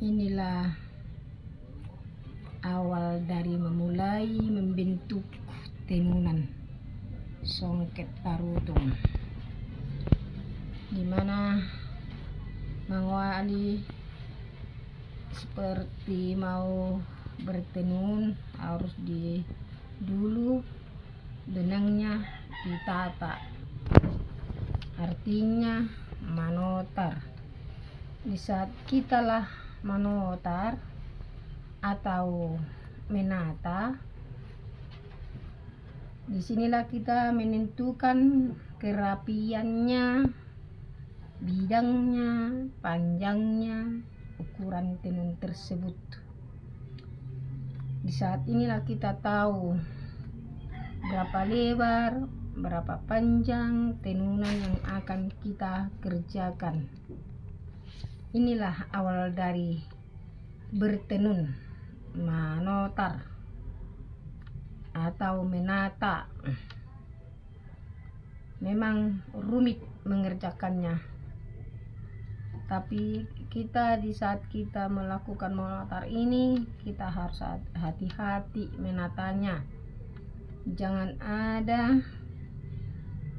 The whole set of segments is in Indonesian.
Inilah awal dari memulai membentuk tenunan songket tarutung, dimana mengawali seperti mau bertenun harus dulu benangnya ditata, artinya manotar. Di saat kita lah manotar atau menata, disinilah kita menentukan kerapiannya, bidangnya, panjangnya, ukuran tenun tersebut. Di saat inilah kita tahu berapa lebar, berapa panjang tenunan yang akan kita kerjakan. Inilah awal dari bertenun, manotar atau menata. Memang rumit mengerjakannya, tapi kita di saat kita melakukan manotar ini, kita harus hati-hati menatanya. Jangan ada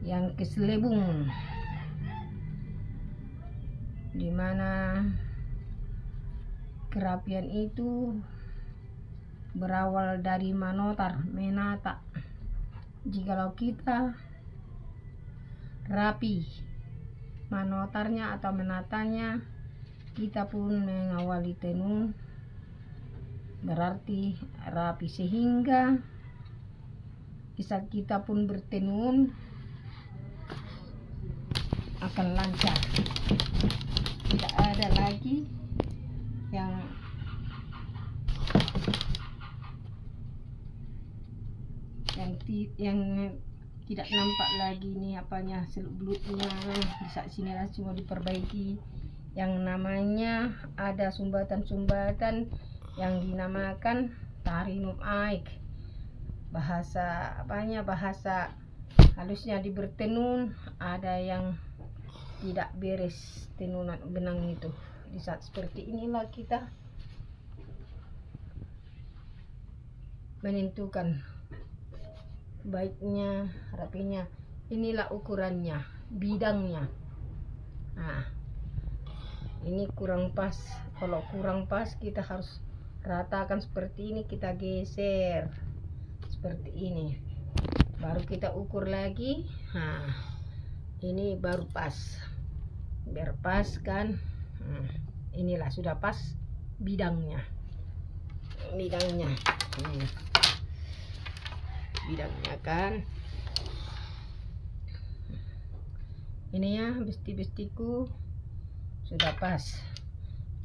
yang keselebung, dimana kerapian itu berawal dari manotar, menata. Jikalau kita rapi manotarnya atau menatanya, kita pun mengawali tenun berarti rapi, sehingga bisa kita pun bertenun akan lancar. Tidak ada lagi yang tidak nampak lagi nih apanya, seluk-beluknya. Di saat sinilah semua diperbaiki. Yang namanya ada sumbatan-sumbatan yang dinamakan tarinum aik, bahasa halusnya di bertenun, ada yang tidak beres tenunan benang itu. Di saat seperti inilah kita menentukan baiknya, rapinya. Inilah ukurannya, bidangnya. Nah, ini kurang pas. Kalau kurang pas, kita harus ratakan seperti ini, kita geser seperti ini, baru kita ukur lagi. Nah, ini baru pas, biar pas kan. Inilah sudah pas bidangnya bidangnya kan. Ini ya, besti-bestiku sudah pas.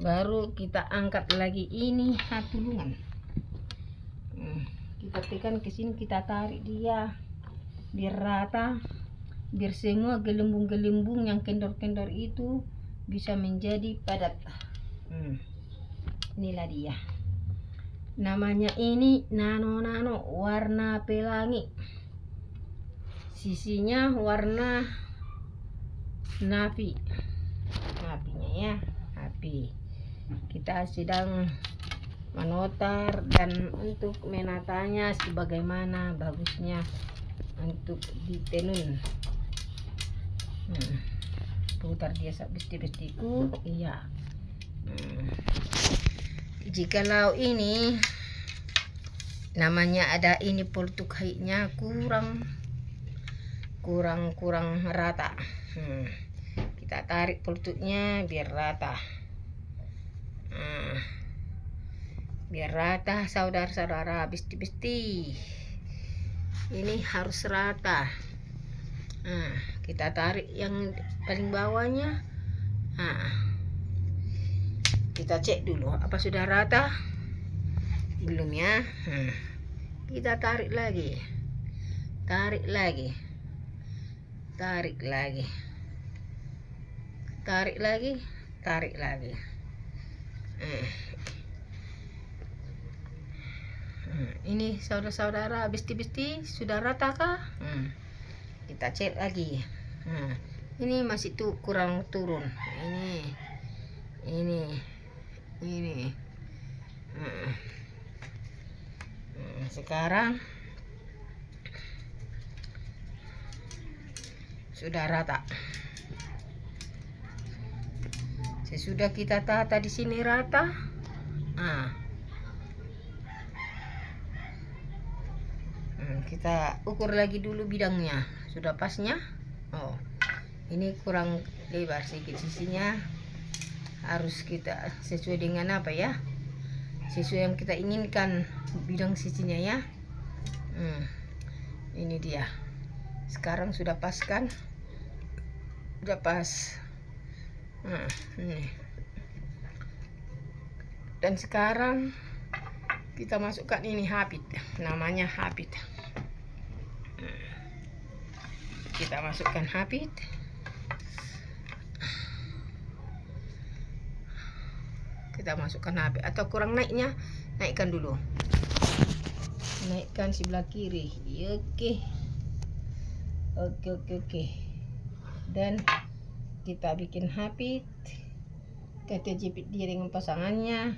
Baru kita angkat lagi ini hatulungan. Kita tekan ke sini, kita tarik dia biar rata, biar semua gelembung-gelembung yang kendor-kendor itu bisa menjadi padat. Inilah dia, namanya ini nano warna pelangi, sisinya warna napi, napinya ya, napi. Kita sedang manotar dan untuk menatanya sebagaimana bagusnya untuk ditenun. Putar dia besti-bestiku. Iya. Jikalau ini namanya ada ini poltuk haitnya kurang rata, kita tarik poltuknya biar rata. Biar rata, saudara-saudara besti-besti, ini harus rata. Kita tarik yang paling bawahnya. Kita cek dulu apa sudah rata belum ya. Kita tarik lagi, tarik lagi, tarik lagi, tarik lagi, tarik lagi. Ini saudara-saudara besti-besti sudah rata kah? Kita cek lagi. Ini masih tuh kurang turun. Ini ini. Sekarang sudah rata. Sesudah kita tata di sini rata, kita ukur lagi dulu bidangnya. Sudah pasnya. Oh, ini kurang lebar sedikit sisinya. Harus kita sesuai dengan apa ya? Sesuai yang kita inginkan bidang sisinya ya. Ini dia. Sekarang sudah pas kan? Sudah pas. Ini. Dan sekarang kita masukkan ini habit, namanya habit. Kita masukkan habit. Kita masukkan habit, atau kurang naiknya, naikkan dulu. Naikkan sebelah kiri. Oke. Dan kita bikin habit. Kita jepit dia dengan pasangannya.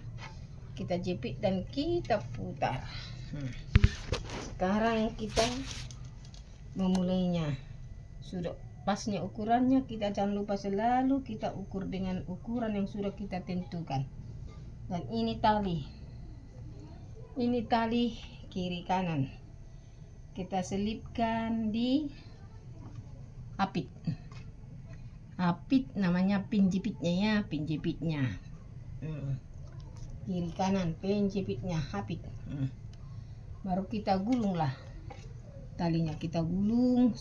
Kita jepit dan kita putar. Sekarang kita memulainya. Sudah pasnya ukurannya, kita jangan lupa selalu kita ukur dengan ukuran yang sudah kita tentukan. Dan ini tali kiri kanan, kita selipkan di habit. Habit namanya penjepitnya ya, penjepitnya. Kiri kanan penjepitnya habit. Baru kita gulung lah talinya, kita gulung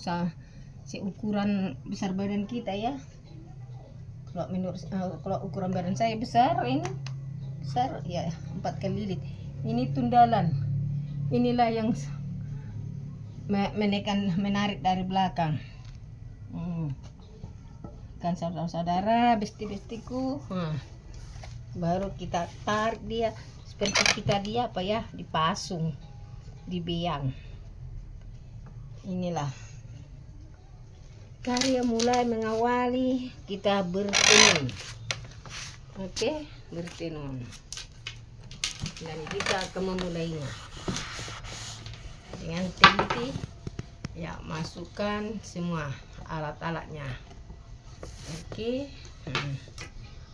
seukuran besar badan kita ya. Kalau ukuran badan saya besar, ini besar ya, 4 kali lilit. Ini tundalan, inilah yang menarik dari belakang. Kan saudara-saudara, besti-bestiku. Baru kita tarik dia seperti kita dia apa ya, dipasung, dibiang. Inilah karya mulai mengawali kita bertenun. Oke, bertenun. Dan kita akan memulainya dengan teliti ya, masukkan semua alat-alatnya. Oke,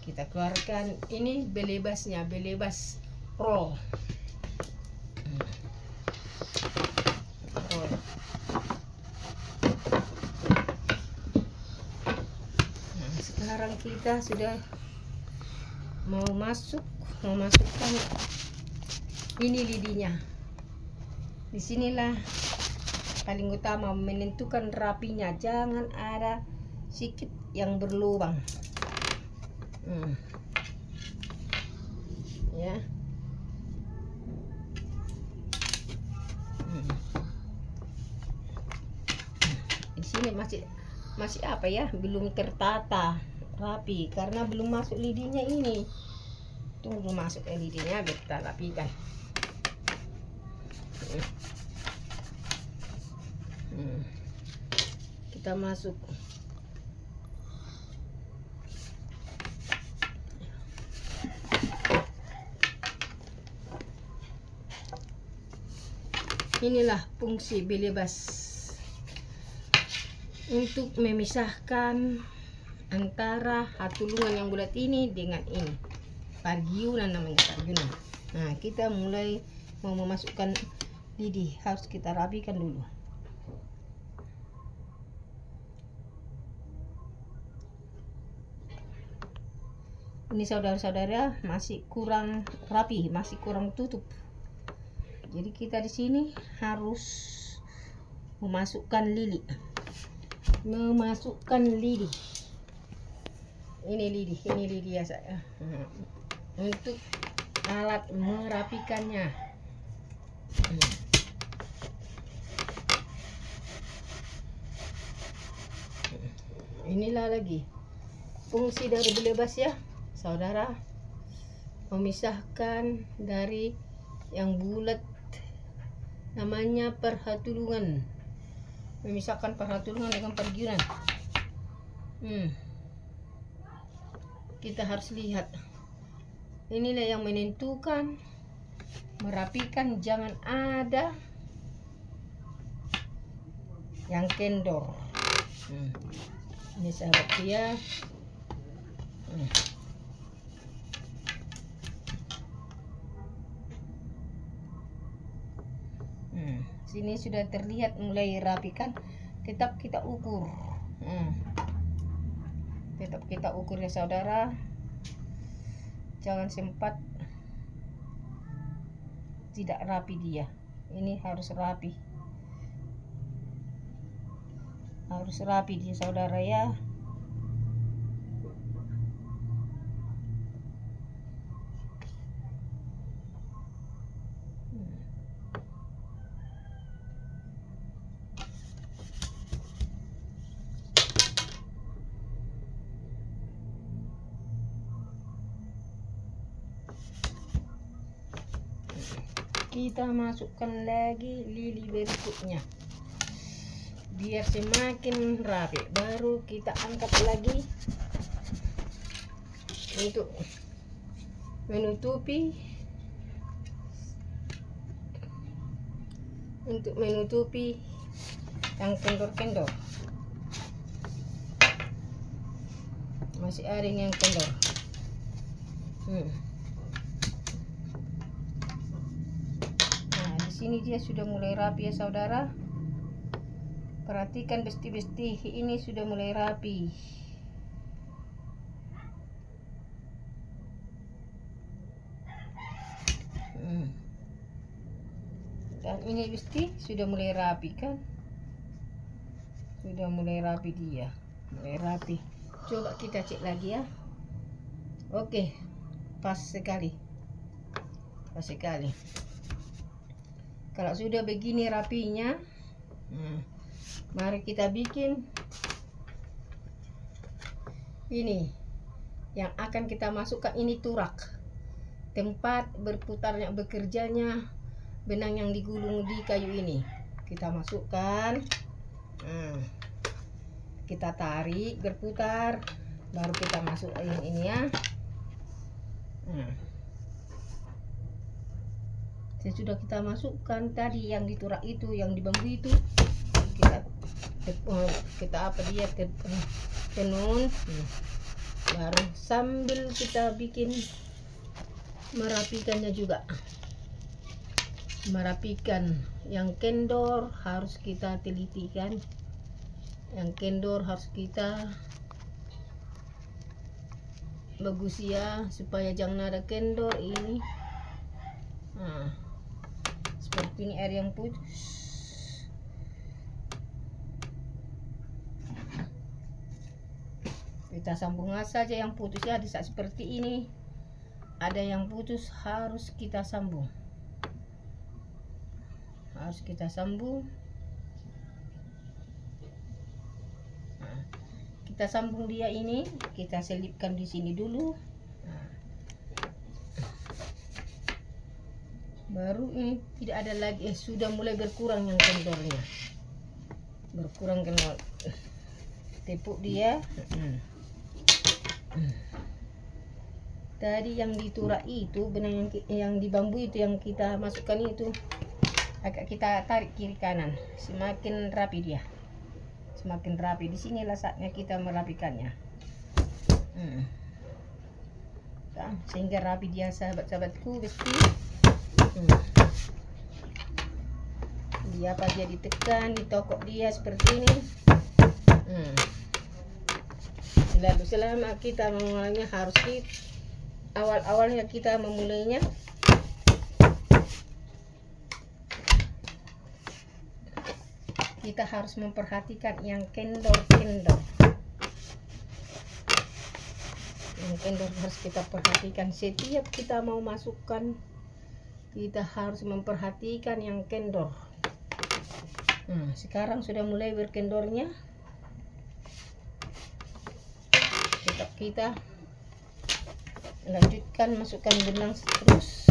kita keluarkan ini belebasnya, belebas roll. Sekarang kita sudah mau memasukkan ini lidinya. Disinilah paling utama menentukan rapinya, jangan ada sedikit yang berlubang. Ya. Di sini masih apa ya, belum tertata rapi karena belum masuk lidinya ini. Tunggu masuk lidinya biar kita rapikan. Kita masuk. Inilah fungsi belebas untuk memisahkan antara hatulungan yang bulat ini dengan ini, pargiunan namanya, pargiunan. Nah, kita mulai mau memasukkan lidi, harus kita rapikan dulu. Ini saudara-saudara masih kurang rapi, masih kurang tutup. Jadi kita di sini harus memasukkan lidi. Ini lidi ya saya. Untuk alat merapikannya. Inilah lagi fungsi dari belebas ya, saudara, memisahkan dari yang bulat namanya perhatulungan, memisahkan perhatulungan dengan pargiunan. Kita harus lihat inilah yang menentukan. Merapikan, jangan ada yang kendor. Ini sahabat dia. Sini sudah terlihat mulai rapi kan. Tetap kita ukur. Tetap kita ukur ya saudara. Jangan sempat tidak rapi dia. Ini harus rapi. Harus rapi dia saudara ya. Kita masukkan lagi lili berikutnya biar semakin rapi. Baru kita angkat lagi untuk menutupi yang kendor-kendor. Masih ada yang kendor. Sini dia sudah mulai rapi ya saudara. Perhatikan besti-besti ini sudah mulai rapi. Dan ini besti sudah mulai rapi kan? Sudah mulai rapi dia. Mulai rapi. Coba kita cek lagi ya. Oke, pas sekali. Pas sekali. Kalau sudah begini rapinya, mari kita bikin ini yang akan kita masukkan. Ini turak, tempat berputarnya bekerjanya benang yang digulung di kayu ini. Kita masukkan, kita tarik berputar, baru kita masukin ini ya. Sudah kita masukkan tadi yang diturak itu, yang di bambu itu, kita apa dia tenun. Baru sambil kita bikin merapikannya juga. Merapikan yang kendor harus kita teliti kan. Yang kendor harus kita bagus ya, supaya jangan ada kendor ini. Seperti ini air yang putus. Kita sambung saja yang putus ya. Di saat seperti ini ada yang putus, harus kita sambung. Harus kita sambung. Kita sambung dia ini, kita selipkan di sini dulu. Baru ini tidak ada lagi, sudah mulai berkurang yang kendornya. Berkurang kendor. Tepuk dia. Tadi yang diturak itu, benang yang di bambu itu yang kita masukkan itu, agak kita tarik kiri kanan, semakin rapi dia. Semakin rapi. Di sinilah saatnya kita merapikannya. Sehingga rapi dia sahabat-sahabatku besti. Dia apa dia ditekan, ditokok dia seperti ini. Lalu selama kita memulainya harus awal-awalnya kita memulainya kita harus memperhatikan yang kendor-kendor. Yang kendor harus kita perhatikan setiap kita mau masukkan. Kita harus memperhatikan yang kendor. Sekarang sudah mulai berkendornya. Tetap kita lanjutkan, masukkan benang terus.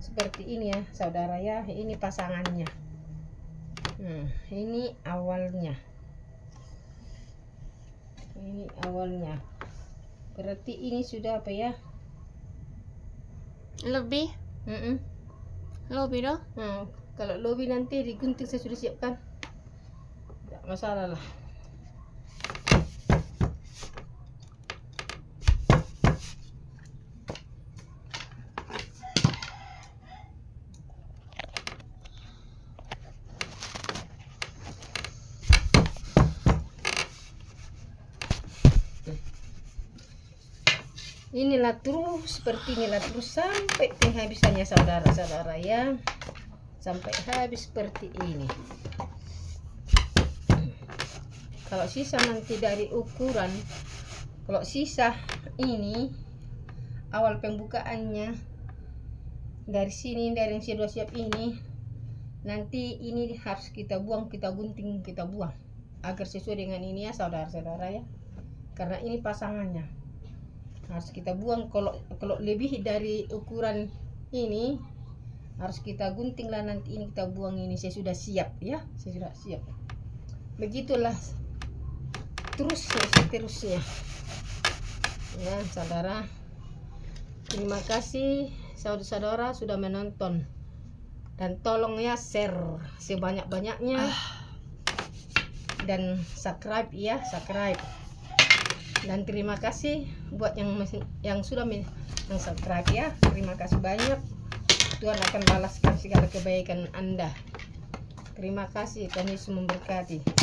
Seperti ini ya saudara ya. Ini pasangannya. Ini awalnya. Ini awalnya. Berarti ini sudah apa ya? Lebih. Lebih dong. Kalau lebih nanti digunting saya sudah siapkan. Tidak masalah lah. Inilah terus seperti inilah terus sampai penghabisannya saudara-saudara ya, sampai habis seperti ini. Kalau sisa nanti dari ukuran, kalau sisa ini awal pembukaannya dari sini, dari yang sudah siap ini, nanti ini harus kita buang, kita gunting, kita buang agar sesuai dengan ini ya saudara-saudara ya, karena ini pasangannya harus kita buang. Kalau lebih dari ukuran ini harus kita gunting lah, nanti ini kita buang. Ini saya sudah siap ya, saya sudah siap. Begitulah terus seterusnya ya saudara. Terima kasih saudara-saudara sudah menonton, dan tolong ya share sebanyak-banyaknya dan subscribe ya, subscribe. Dan terima kasih buat yang sudah subscribe ya. Terima kasih banyak. Tuhan akan balaskan segala kebaikan Anda. Terima kasih, Tuhan Yesus memberkati.